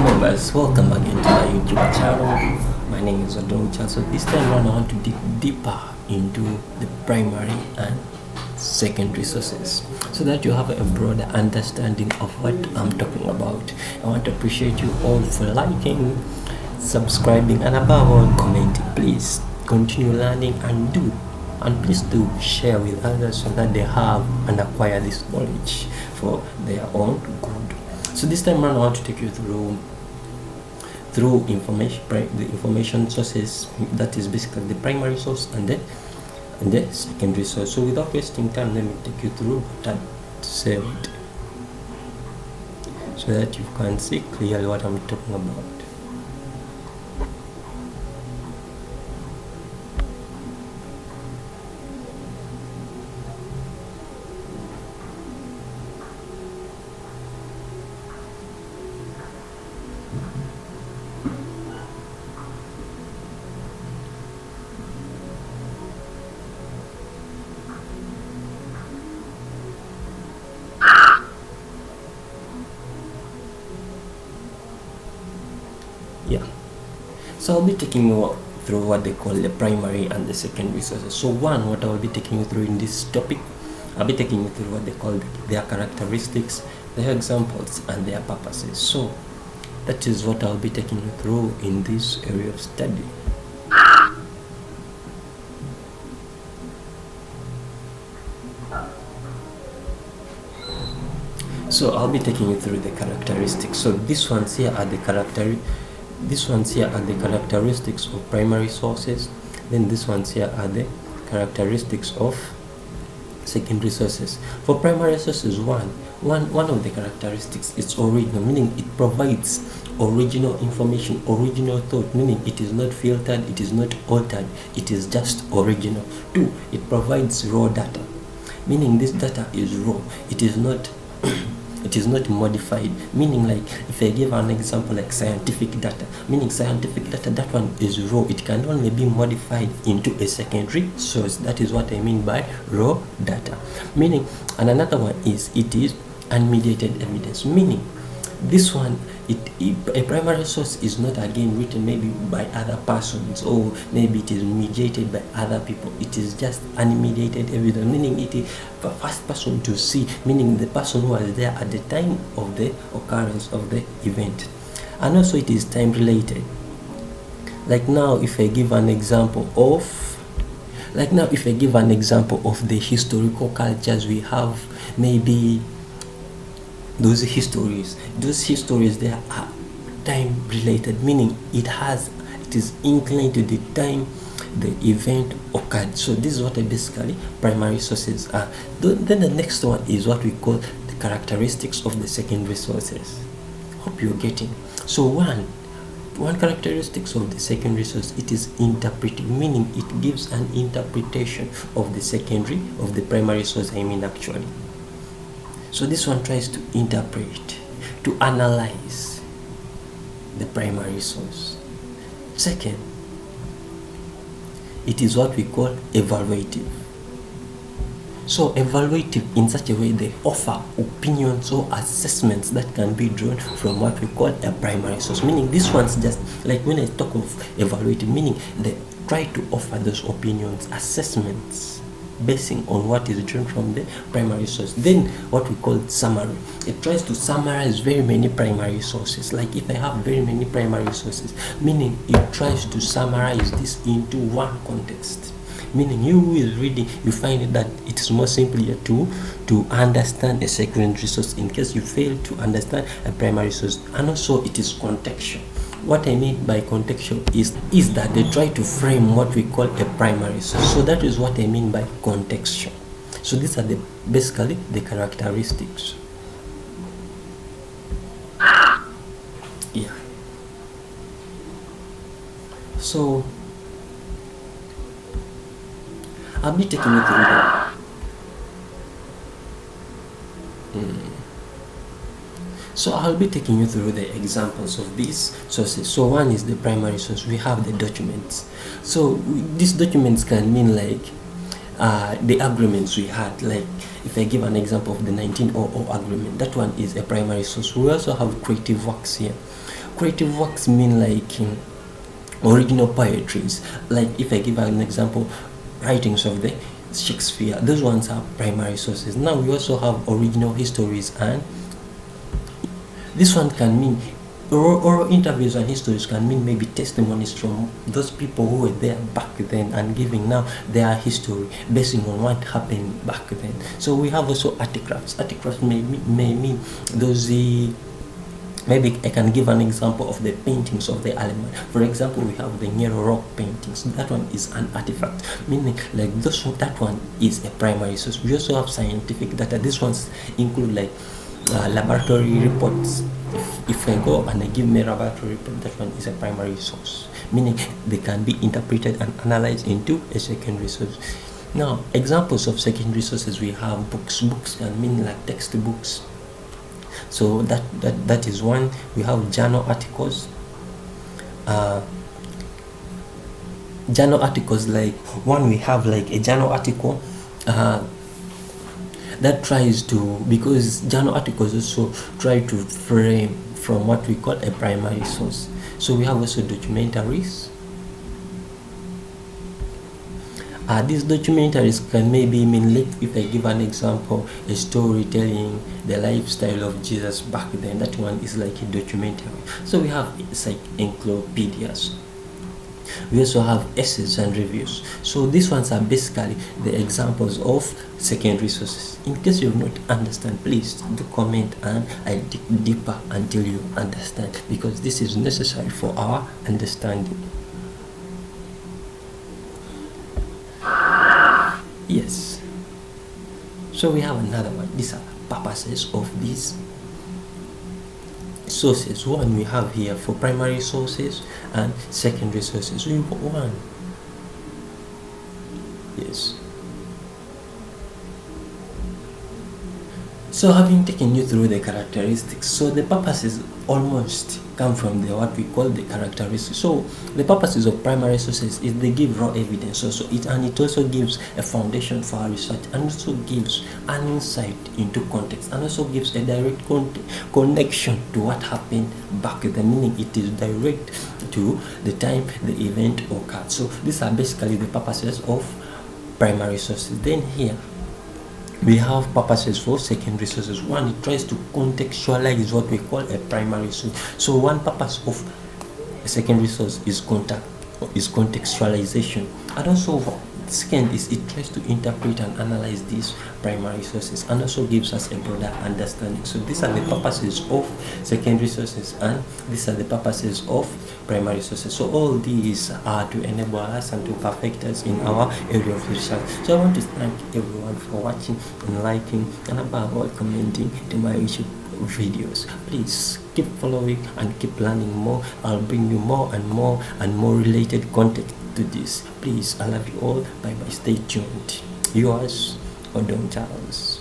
Hello guys, welcome again to my YouTube channel. My name is Adoncha. So this time around I want to dig deeper into the primary and secondary sources so that you have a broader understanding of what I'm talking about. I want to appreciate you all for liking, subscribing, and above all commenting. Please continue learning and please do share with others so that they have and acquire this knowledge for their own good. So this time around I want to take you through the information sources, that is basically the primary source and the secondary source. So without wasting time, let me take you through what I saved so that you can see clearly what I'm talking about. Yeah, so I'll be taking you through what they call the primary and the secondary sources. So what I will be taking you through in this topic, I'll be taking you through what they call their characteristics, their examples, and their purposes. So that is what I'll be taking you through in this area of study. So I'll be taking you through the characteristics. So these ones here are the characteristics of primary sources. Then these ones here are the characteristics of secondary sources. For primary sources, one of the characteristics is original, meaning it provides original information, original thought, meaning it is not filtered, it is not altered, it is just original. Two, it provides raw data, meaning this data is raw, it is not it is not modified, meaning like if I give an example like scientific data, meaning scientific data, that one is raw, it can only be modified into a secondary source. That is what I mean by raw data. Meaning, and another one is it is unmediated evidence, meaning this one, a primary source is not again written maybe by other persons, or maybe it is mediated by other people. It is just unmediated evidence, meaning it is the first person to see, meaning the person who was there at the time of the occurrence of the event. And also it is time related. Like now if I give an example of the historical cultures we have, maybe those histories they are time related, meaning it is inclined to the time the event occurred. So this is what basically primary sources are. Then the next one is what we call the characteristics of the secondary sources. Hope you're getting. So one characteristics of the secondary source, it is interpretive, meaning it gives an interpretation of the primary source, actually. So this one tries to interpret, to analyze the primary source. Second, it is what we call evaluative. So evaluative in such a way they offer opinions or assessments that can be drawn from what we call a primary source. Meaning this one's just like when I talk of evaluative, meaning they try to offer those opinions, assessments, basing on what is drawn from the primary source. Then what we call summary, it tries to summarize very many primary sources. Like if I have very many primary sources, meaning it tries to summarize this into one context, meaning you who is reading, you find it that it is more simpler to understand a secondary source in case you fail to understand a primary source. And also it is contextual. What I mean by contextual is that they try to frame what we call a primary source. So that is what I mean by contextual. So these are basically the characteristics. Yeah. So I'll be taking you through that. So I'll be taking you through the examples of these sources. So one is the primary source. We have the documents. So these documents can mean like the agreements we had. Like if I give an example of the 1900 agreement, that one is a primary source. We also have creative works here. creative works mean like original poetries. Like if I give an example, writings of the Shakespeare, those ones are primary sources. Now we also have original histories, and this one can mean oral interviews and histories can mean maybe testimonies from those people who were there back then and giving now their history basing on what happened back then. So we have also artifacts. Artifacts may mean those maybe I can give an example of the paintings of the element. For example, we have the Nero rock paintings. That one is an artifact, meaning like that one is a primary source. We also have scientific data. These ones include like laboratory reports. If I go and I give me a laboratory report, that one is a primary source, meaning they can be interpreted and analyzed into a secondary source. Now, examples of secondary sources, we have books. Books can mean like textbooks. So that is one. We have journal articles. Journal articles, like one, we have like a journal article that tries to, because journal articles also try to frame from what we call a primary source. So we have also documentaries. These documentaries can maybe mean, like if I give an example, a story telling the lifestyle of Jesus back then, that one is like a documentary. So we have it's like encyclopedias. We also have essays and reviews. So these ones are basically the examples of secondary sources. In case you do not understand, please do comment and I dig deeper until you understand, because this is necessary for our understanding. Yes. So we have another one. These are purposes of these sources. One we have here for primary sources and secondary sources. We have one. Yes. So having taken you through the characteristics, so the purposes almost come from the what we call the characteristics. So the purposes of primary sources is they give raw evidence also, and it also gives a foundation for our research, and also gives an insight into context, and also gives a direct connection to what happened back then, meaning it is direct to the time the event occurred. So these are basically the purposes of primary sources. Then here we have purposes for secondary sources. One, it tries to contextualize what we call a primary source. So one purpose of a secondary source is contextualization, and also second is it tries to interpret and analyze these primary sources, and also gives us a broader understanding. So these are the purposes of secondary sources, and these are the purposes of primary sources. So all these are to enable us and to perfect us in our area of research. So I want to thank everyone for watching and liking, and above all commenting to my YouTube videos. Please keep following and keep learning more. I'll bring you more and more related content to this. Please, I love you all. Bye bye. Stay tuned. Yours, Odom Charles.